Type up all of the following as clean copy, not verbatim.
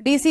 DC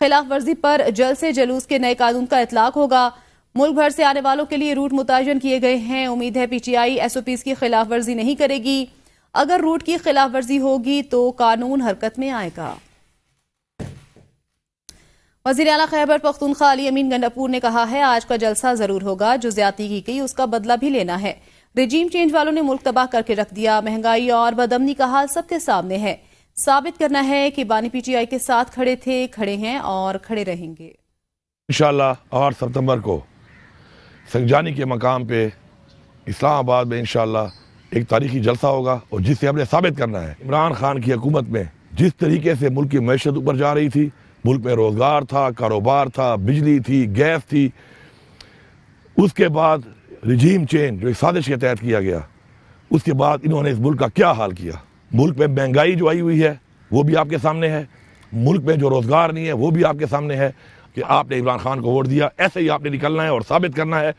خلاف ورزی پر جلسے جلوس کے نئے قانون کا اطلاق ہوگا. ملک بھر سے آنے والوں کے لیے روٹ متعین کیے گئے ہیں. امید ہے P T I S O Ps کی خلاف ورزی نہیں کرے گی. اگر روٹ کی خلاف ورزی ہوگی تو قانون حرکت میں آئے گا. وزیر اعلیٰ خیبر پختونخوا علی امین گنڈاپور نے کہا ہے آج کا جلسہ ضرور ہوگا. جو زیادتی کی گئی اس کا بدلہ بھی لینا ہے. رجیم چینج والوں نے ملک تباہ کر کے رکھ دیا. مہنگائی اور بدامنی کا حال سب کے سامنے ہے. ثابت کرنا ہے کہ بانی پی ٹی آئی کے ساتھ کھڑے تھے, کھڑے ہیں اور کھڑے رہیں گے. انشاءاللہ 8 ستمبر کو سنجانی کے مقام پہ اسلام آباد میں انشاءاللہ ایک تاریخی جلسہ ہوگا, اور جس سے ہم نے ثابت کرنا ہے عمران خان کی حکومت میں جس طریقے سے ملک کی معیشت اوپر جا رہی تھی, ملک میں روزگار تھا, کاروبار تھا, بجلی تھی, گیس تھی, اس کے بعد رجیم چینج جو ایک سازش کے تحت کیا گیا, اس کے بعد انہوں نے اس ملک کا کیا حال کیا. ملک میں مہنگائی جو آئی ہوئی ہے وہ بھی آپ کے سامنے ہے, ملک میں جو روزگار نہیں ہے وہ بھی آپ کے سامنے ہے کہ آپ نے عمران خان کو ووٹ دیا. ایسے ہی آپ نے نکلنا ہے اور ثابت کرنا ہے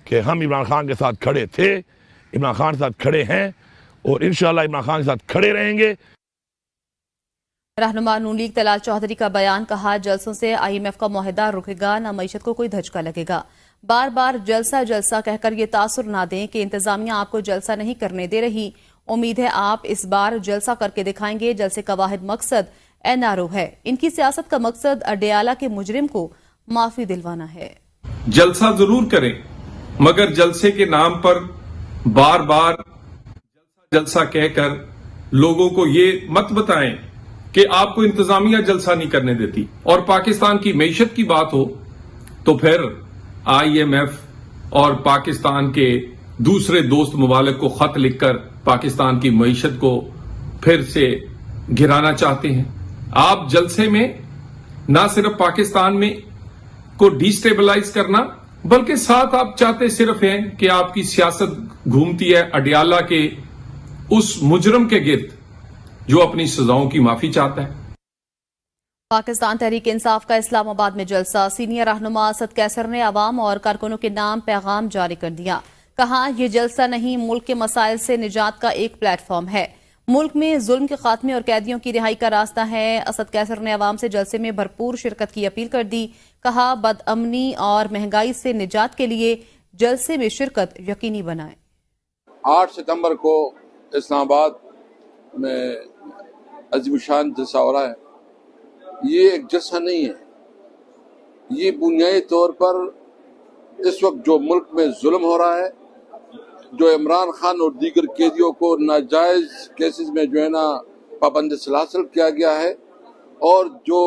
کہ ہم عمران خان کے ساتھ کھڑے تھے, عمران خان کے ساتھ کھڑے ہیں اور انشاءاللہ عمران خان کے ساتھ کھڑے رہیں گے. رہنما نون لیگ طلال چودھری کا بیان, کہا جلسوں سے آئی ایم ایف کا معاہدہ رکے گا, نہ معیشت کو کوئی دھچکا لگے گا. بار بار جلسہ جلسہ کہہ کر یہ تاثر نہ دیں کہ انتظامیہ آپ کو جلسہ نہیں کرنے دے رہی. امید ہے آپ اس بار جلسہ کر کے دکھائیں گے. جلسے کا واحد مقصد این آر او ہے. ان کی سیاست کا مقصد اڈیالہ کے مجرم کو معافی دلوانا ہے. جلسہ ضرور کریں مگر جلسے کے نام پر بار بار جلسہ کہہ کر لوگوں کو یہ مت بتائیں کہ آپ کو انتظامیہ جلسہ نہیں کرنے دیتی. اور پاکستان کی معیشت کی بات ہو تو پھر آئی ایم ایف اور پاکستان کے دوسرے دوست ممالک کو خط لکھ کر پاکستان کی معیشت کو پھر سے گرانا چاہتے ہیں. آپ جلسے میں نہ صرف پاکستان میں کو ڈی سٹیبلائز کرنا بلکہ ساتھ آپ چاہتے صرف ہیں کہ آپ کی سیاست گھومتی ہے اڈیالہ کے اس مجرم کے گرد جو اپنی سزاؤں کی معافی چاہتا ہے. پاکستان تحریک انصاف کا اسلام آباد میں جلسہ. سینئر رہنما اسد کیسر نے عوام اور کارکنوں کے نام پیغام جاری کر دیا. کہا یہ جلسہ نہیں, ملک کے مسائل سے نجات کا ایک پلیٹ فارم ہے. ملک میں ظلم کے خاتمے اور قیدیوں کی رہائی کا راستہ ہے. اسد کیسر نے عوام سے جلسے میں بھرپور شرکت کی اپیل کر دی. کہا بد امنی اور مہنگائی سے نجات کے لیے جلسے میں شرکت یقینی بنائیں. 8 ستمبر کو اسلام آباد میں عظیم الشان جلسہ ہو رہا ہے. یہ ایک جلسہ نہیں ہے, یہ بنیادی طور پر اس وقت جو ملک میں ظلم ہو رہا ہے, جو عمران خان اور دیگر قیدیوں کو ناجائز کیسز میں جو ہے نا پابند سلاسل کیا گیا ہے, اور جو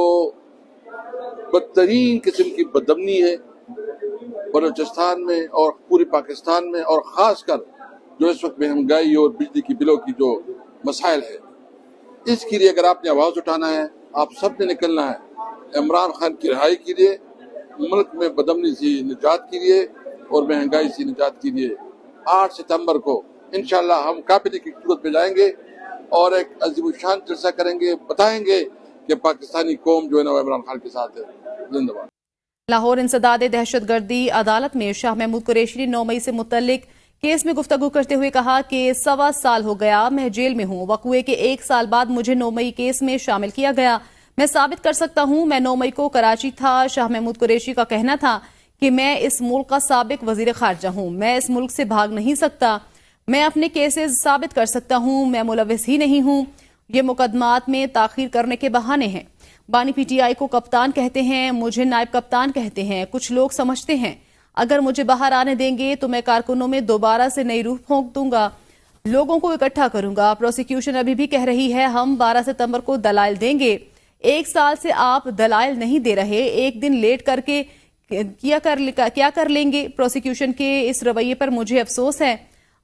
بدترین قسم کی بدامنی ہے بلوچستان میں اور پوری پاکستان میں, اور خاص کر جو اس وقت مہنگائی اور بجلی کی بلوں کی جو مسائل ہے, اس کے لیے اگر آپ نے آواز اٹھانا ہے, آپ سب نے نکلنا ہے عمران خان کی رہائی کے لیے, ملک میں بدامنی سے نجات کے لیے اور مہنگائی سے نجات کے لیے. 8 ستمبر کو انشاءاللہ ہم قابل کی صورت پہ جائیں گے اور ایک عظیم الشان جلسہ کریں گے, بتائیں گے کہ پاکستانی قوم جو ہے نا عمران خان کے ساتھ ہے. زندہ باد. لاہور انسداد دہشت گردی. عدالت میں شاہ محمود قریشی نے 9 مئی سے متعلق کیس میں گفتگو کرتے ہوئے کہا کہ 1.25 سال ہو گیا میں جیل میں ہوں. وقوعے کے 1 سال بعد مجھے 9 مئی کیس میں شامل کیا گیا. میں ثابت کر سکتا ہوں میں 9 مئی کو کراچی تھا. شاہ محمود قریشی کا کہنا تھا کہ میں اس ملک کا سابق وزیر خارجہ ہوں, میں اس ملک سے بھاگ نہیں سکتا, میں اپنے کیسز ثابت کر سکتا ہوں, میں ملوث ہی نہیں ہوں. یہ مقدمات میں تاخیر کرنے کے بہانے ہیں. بانی پی ٹی آئی کو کپتان کہتے ہیں, مجھے نائب کپتان کہتے ہیں. کچھ لوگ سمجھتے ہیں اگر مجھے باہر آنے دیں گے تو میں کارکنوں میں دوبارہ سے نئی روح پھونک دوں گا, لوگوں کو اکٹھا کروں گا. پروسیکیوشن ابھی بھی کہہ رہی ہے ہم 12 ستمبر کو دلائل دیں گے. 1 سال سے آپ دلائل نہیں دے رہے, ایک دن لیٹ کر کے کیا کر لیں گے. پروسیکیوشن کے اس رویے پر مجھے افسوس ہے.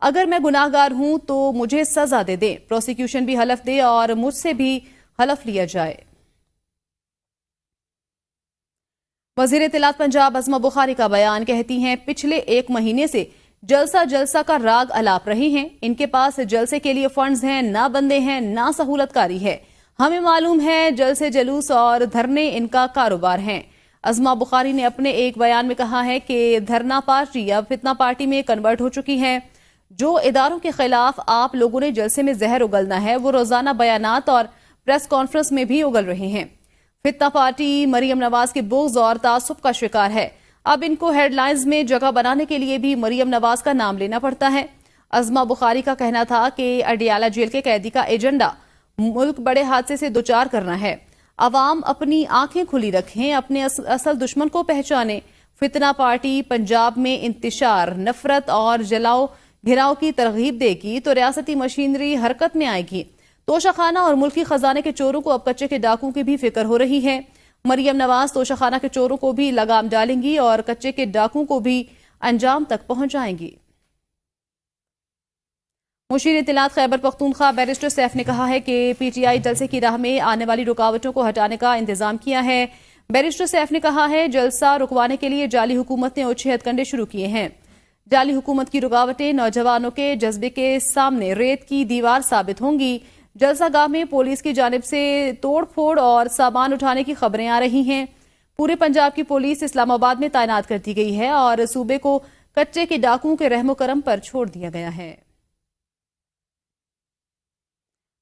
اگر میں گناہ گار ہوں تو مجھے سزا دے دیں. پروسیکیوشن بھی حلف دے اور مجھ سے بھی حلف لیا جائے. وزیر اطلاعات پنجاب عظمہ بخاری کا بیان. کہتی ہیں پچھلے 1 مہینے سے جلسہ کا راگ الاپ رہی ہیں. ان کے پاس جلسے کے لیے فنڈز ہیں, نہ بندے ہیں, نہ سہولت کاری ہے. ہمیں معلوم ہے جلسے جلوس اور دھرنے ان کا کاروبار ہیں. عظمہ بخاری نے اپنے ایک بیان میں کہا ہے کہ دھرنا پارٹی اب فتنہ پارٹی میں کنورٹ ہو چکی ہے. جو اداروں کے خلاف آپ لوگوں نے جلسے میں زہر اگلنا ہے وہ روزانہ بیانات اور پریس کانفرنس میں بھی اگل رہے ہیں. فتنہ پارٹی مریم نواز کے بغض اور تعصب کا شکار ہے. اب ان کو ہیڈ لائنز میں جگہ بنانے کے لیے بھی مریم نواز کا نام لینا پڑتا ہے. عظمہ بخاری کا کہنا تھا کہ اڈیالہ جیل کے قیدی کا ایجنڈا ملک بڑے حادثے سے دوچار کرنا ہے. عوام اپنی آنکھیں کھلی رکھیں، اپنے اصل دشمن کو پہچانیں. فتنہ پارٹی پنجاب میں انتشار، نفرت اور جلاؤ گھراؤ کی ترغیب دے گی تو ریاستی مشینری حرکت میں آئے گی. توشہ خانہ اور ملکی خزانے کے چوروں کو اب کچے کے ڈاکوں کی بھی فکر ہو رہی ہے. مریم نواز توشہ خانہ کے چوروں کو بھی لگام ڈالیں گی اور کچے کے ڈاکوں کو بھی انجام تک پہنچائیں گی. مشیر اطلاعات خیبر پختونخوا بیرسٹر سیف نے کہا ہے کہ پی ٹی آئی جلسے کی راہ میں آنے والی رکاوٹوں کو ہٹانے کا انتظام کیا ہے. بیرسٹر سیف نے کہا ہے جلسہ رکوانے کے لیے جعلی حکومت نے اوچھے ہتھ کنڈے شروع کیے ہیں. جعلی حکومت کی رکاوٹیں نوجوانوں کے جذبے کے سامنے ریت کی دیوار ثابت ہوں گی. جلسہ گاہ میں پولیس کی جانب سے توڑ پھوڑ اور سامان اٹھانے کی خبریں آ رہی ہیں. پورے پنجاب کی پولیس اسلام آباد میں تعینات کر دی گئی ہے اور صوبے کو کچے کے ڈاکوؤں کے رحم و کرم پر چھوڑ دیا گیا ہے.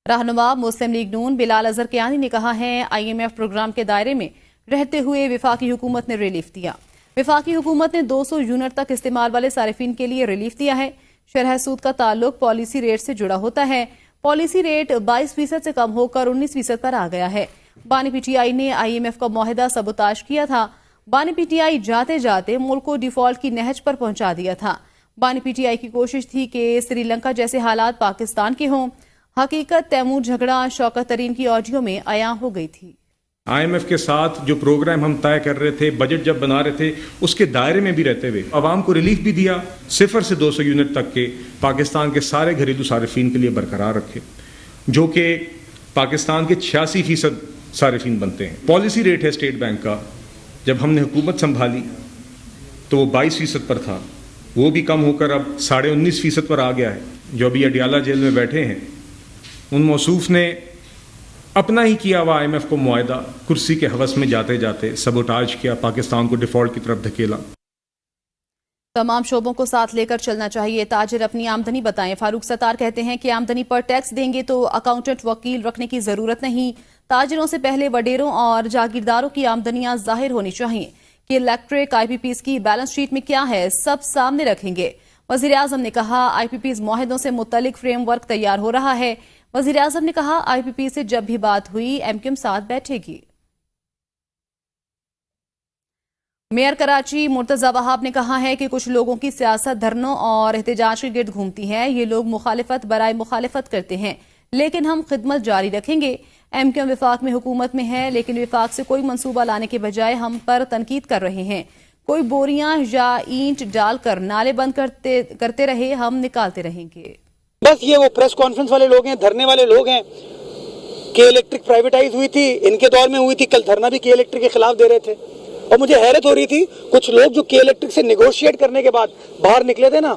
رہنما مسلم لیگ نون بلال اظہر کیانی نے کہا ہے آئی ایم ایف پروگرام کے دائرے میں رہتے ہوئے وفاقی حکومت نے ریلیف دیا. وفاقی حکومت نے 200 یونٹ تک استعمال والے صارفین کے لیے ریلیف دیا ہے. شرح سود کا تعلق پالیسی ریٹ سے جڑا ہوتا ہے. پالیسی ریٹ 22% سے کم ہو کر 19% پر آ گیا ہے. بانی پی ٹی آئی نے آئی ایم ایف کا معاہدہ سبوتاژ کیا تھا. بانی پی ٹی آئی جاتے جاتے ملک کو ڈیفالٹ کی نہج پر پہنچا دیا تھا. بانی پی ٹی آئی کی کوشش تھی کہ سری لنکا جیسے حالات پاکستان کے ہوں. حقیقت تیمور جھگڑا شوکت ترین کی آڈیو میں عیاں ہو گئی تھی. آئی ایم ایف کے ساتھ جو پروگرام ہم طے کر رہے تھے، بجٹ جب بنا رہے تھے، اس کے دائرے میں بھی رہتے ہوئے عوام کو ریلیف بھی دیا. 0 سے 200 یونٹ تک کے پاکستان کے سارے گھریلو صارفین کے لیے برقرار رکھے، جو کہ پاکستان کے 86% صارفین بنتے ہیں. پالیسی ریٹ ہے اسٹیٹ بینک کا، جب ہم نے حکومت سنبھالی تو وہ 22% پر تھا، وہ بھی کم ہو کر اب 19.5% پر آ گیا ہے. جو ابھی اڈیالہ جیل میں بیٹھے ہیں ان موصوف نے اپنا ہی کیا ہوا آئی ایم ایف کو معاہدہ کرسی کے ہوس میں جاتے جاتے سبوٹاج کیا، پاکستان کو ڈیفالٹ کی طرف دھکیلا. تمام شعبوں کو ساتھ لے کر چلنا چاہیے. تاجر اپنی آمدنی بتائیں. فاروق ستار کہتے ہیں کہ آمدنی پر ٹیکس دیں گے تو اکاؤنٹنٹ وکیل رکھنے کی ضرورت نہیں. تاجروں سے پہلے وڈیروں اور جاگیرداروں کی آمدنیاں ظاہر ہونی چاہیے. کہ الیکٹرک آئی پی پیز کی بیلنس شیٹ میں کیا ہے سب سامنے رکھیں گے. وزیر اعظم نے کہا آئی پی پیز معاہدوں سے متعلق فریم ورک تیار ہو رہا ہے. وزیر اعظم نے کہا آئی پی پی سے جب بھی بات ہوئی ایم کیو ایم ساتھ بیٹھے گی. میئر کراچی مرتضی وہاب نے کہا ہے کہ کچھ لوگوں کی سیاست دھرنوں اور احتجاج کے گرد گھومتی ہے. یہ لوگ مخالفت برائے مخالفت کرتے ہیں لیکن ہم خدمت جاری رکھیں گے. ایم کیو ایم وفاق میں حکومت میں ہے لیکن وفاق سے کوئی منصوبہ لانے کے بجائے ہم پر تنقید کر رہے ہیں. کوئی بوریاں یا اینٹ ڈال کر نالے بند کرتے رہے، ہم نکالتے رہیں گے. بس یہ وہ پریس کانفرنس والے لوگ ہیں، دھرنے والے لوگ ہیں. کے الیکٹرک پرائیویٹائز ہوئی تھی، ان کے دور میں ہوئی تھی، کل دھرنا بھی کے الیکٹرک کے خلاف دے رہے تھے. اور مجھے حیرت ہو رہی تھی کچھ لوگ جو کے الیکٹرک سے نیگوشیٹ کرنے کے بعد باہر نکلے تھے نا،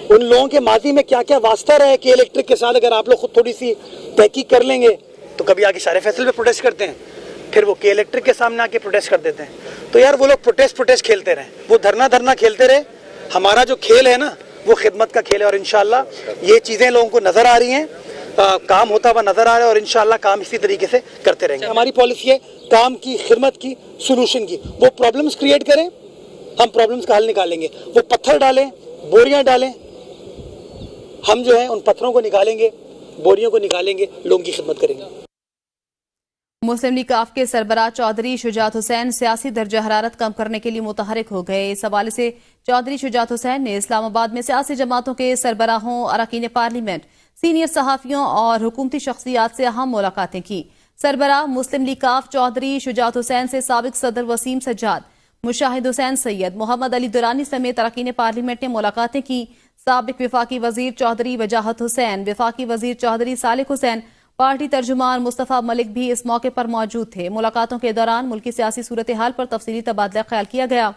ان لوگوں کے ماضی میں کیا کیا واسطہ رہے کے الیکٹرک کے ساتھ. اگر آپ لوگ خود تھوڑی سی تحقیق کر لیں گے تو کبھی آگے شارع فیصل پہ پروٹیسٹ کرتے ہیں، پھر وہ کے الیکٹرک کے سامنے آ کے پروٹیسٹ کر دیتے ہیں. تو یار وہ لوگ پروٹیسٹ کھیلتے رہے، وہ دھرنا کھیلتے رہے. ہمارا جو کھیل ہے نا وہ خدمت کا کھیل ہے اور انشاءاللہ یہ چیزیں لوگوں کو نظر آ رہی ہیں، کام ہوتا ہوا نظر آ رہا ہے اور انشاءاللہ کام اسی طریقے سے کرتے رہیں گے. ہماری پالیسی ہے کام کی، خدمت کی، سولوشن کی. وہ پرابلمز کریٹ کریں، ہم پرابلمز کا حل نکالیں گے. وہ پتھر ڈالیں، بوریاں ڈالیں، ہم جو ہیں ان پتھروں کو نکالیں گے، بوریوں کو نکالیں گے، لوگوں کی خدمت کریں گے. مسلم لیگ کاف کے سربراہ چودھری شجاعت حسین سیاسی درجہ حرارت کم کرنے کے لیے متحرک ہو گئے. اس حوالے سے چودھری شجاعت حسین نے اسلام آباد میں سیاسی جماعتوں کے سربراہوں، اراکین پارلیمنٹ، سینئر صحافیوں اور حکومتی شخصیات سے اہم ملاقاتیں کی. سربراہ مسلم لیگ کاف چودھری شجاعت حسین سے سابق صدر وسیم سجاد، مشاہد حسین سید، محمد علی درانی سمیت اراکین پارلیمنٹ نے ملاقاتیں کی. سابق وفاقی وزیر چودھری وجاہت حسین، وفاقی وزیر چودھری صالح حسین، پارٹی ترجمان مصطفیٰ ملک بھی اس موقع پر موجود تھے. ملاقاتوں کے دوران ملکی سیاسی صورتحال پر تفصیلی تبادلہ خیال کیا گیا.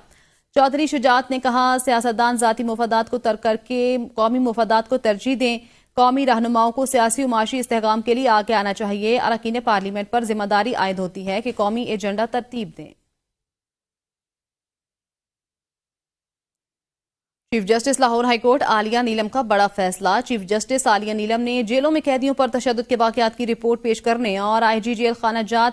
چودھری شجاعت نے کہا سیاستدان ذاتی مفادات کو ترک کر کے قومی مفادات کو ترجیح دیں. قومی رہنماؤں کو سیاسی و معاشی استحکام کے لیے آگے آنا چاہیے. اراکین پارلیمنٹ پر ذمہ داری عائد ہوتی ہے کہ قومی ایجنڈا ترتیب دیں. Chief justice Lahore high court عالیہ نیلم کا بڑا فیصلہ. چیف جسٹس عالیہ نیلم نے جیلوں میں قیدیوں پر تشدد کے واقعات کی رپورٹ پیش کرنے اور آئی جی جیل خانہ جات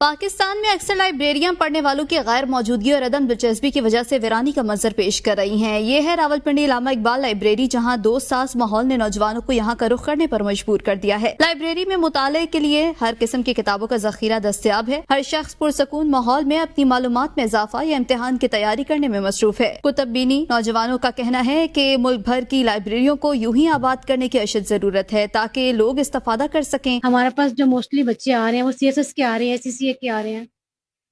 پاکستان میں اکثر لائبریریاں پڑھنے والوں کی غیر موجودگی اور عدم دلچسپی کی وجہ سے ویرانی کا منظر پیش کر رہی ہیں. یہ ہے راولپنڈی علامہ اقبال لائبریری، جہاں دوست ساز ماحول نے نوجوانوں کو یہاں کا رخ کرنے پر مجبور کر دیا ہے. لائبریری میں مطالعے کے لیے ہر قسم کی کتابوں کا ذخیرہ دستیاب ہے. ہر شخص پرسکون ماحول میں اپنی معلومات میں اضافہ یا امتحان کی تیاری کرنے میں مصروف ہے. کتب بینی نوجوانوں کا کہنا ہے کہ ملک بھر کی لائبریریوں کو یوں ہی آباد کرنے کی اشد ضرورت ہے تاکہ لوگ استفادہ کر سکیں. ہمارے پاس جو موسٹلی بچے آ رہے ہیں وہ CSS کے آ رہے ہیں, SCCA کے آ رہے ہیں,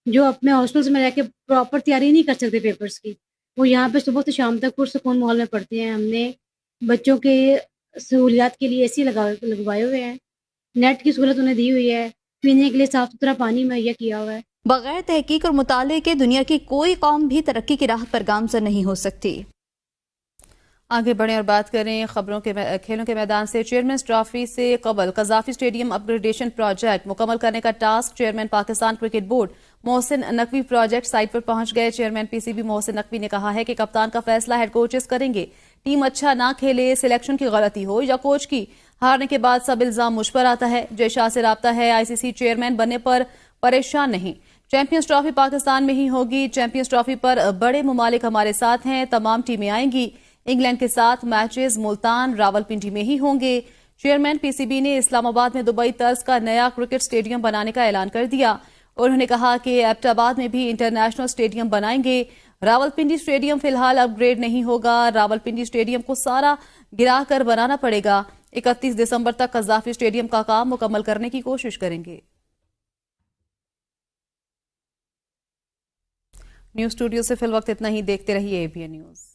جو اپنے ہاسٹلس میں رہ کے پراپر تیاری نہیں کر سکتے پیپرز کی. وہ یہاں پہ صبح سے شام تک پرسکون ماحول میں پڑھتے ہیں. ہم نے بچوں کے سہولیات کے لیے AC لگوائے ہوئے ہیں, نیٹ کی سہولت انہیں دی ہوئی ہے, پینے کے لیے صاف ستھرا پانی مہیا کیا ہوا ہے. بغیر تحقیق اور مطالعے کے دنیا کی کوئی قوم بھی ترقی کی راہ پر گامزن نہیں ہو سکتی. آگے بڑھیں اور بات کریں خبروں کے کھیلوں کے میدان سے. چیئرمینز ٹرافی سے قبل قذافی اسٹیڈیم اپ گریڈیشن پروجیکٹ مکمل کرنے کا task chairman Pakistan cricket board Mohsin Naqvi project site پر پہنچ گئے. چیئرمین PCB محسن نقوی نے کہا ہے کہ کپتان کا فیصلہ ہیڈ کوچز کریں گے. ٹیم اچھا نہ کھیلے, سلیکشن کی غلطی ہو یا کوچ کی, ہارنے کے بعد سب الزام مجھ پر آتا ہے. جے شاہ سے رابطہ ہے, ICC چیئرمین بننے پر پریشان نہیں. چیمپئنز ٹرافی پاکستان میں ہی ہوگی. چیمپئنز ٹرافی پر بڑے ممالک ہمارے ساتھ ہیں, تمام ٹیمیں آئیں گی. انگلینڈ کے ساتھ میچز ملتان راولپنڈی میں ہی ہوں گے. چیئرمین PCB نے اسلام آباد میں دبئی طرز کا نیا کرکٹ اسٹیڈیم بنانے کا اعلان کر دیا. انہوں نے کہا کہ ایبٹ آباد میں بھی انٹرنیشنل اسٹیڈیم بنائیں گے. راولپنڈی اسٹیڈیم فی الحال اپ گریڈ نہیں ہوگا. راولپنڈی اسٹیڈیم کو سارا گرا کر بنانا پڑے گا. 31 دسمبر تک قذافی اسٹیڈیم کا کام مکمل کرنے کی کوشش کریں گے. نیوز اسٹوڈیو سے فی الوقت اتنا ہی. دیکھتے رہیے ABN نیوز.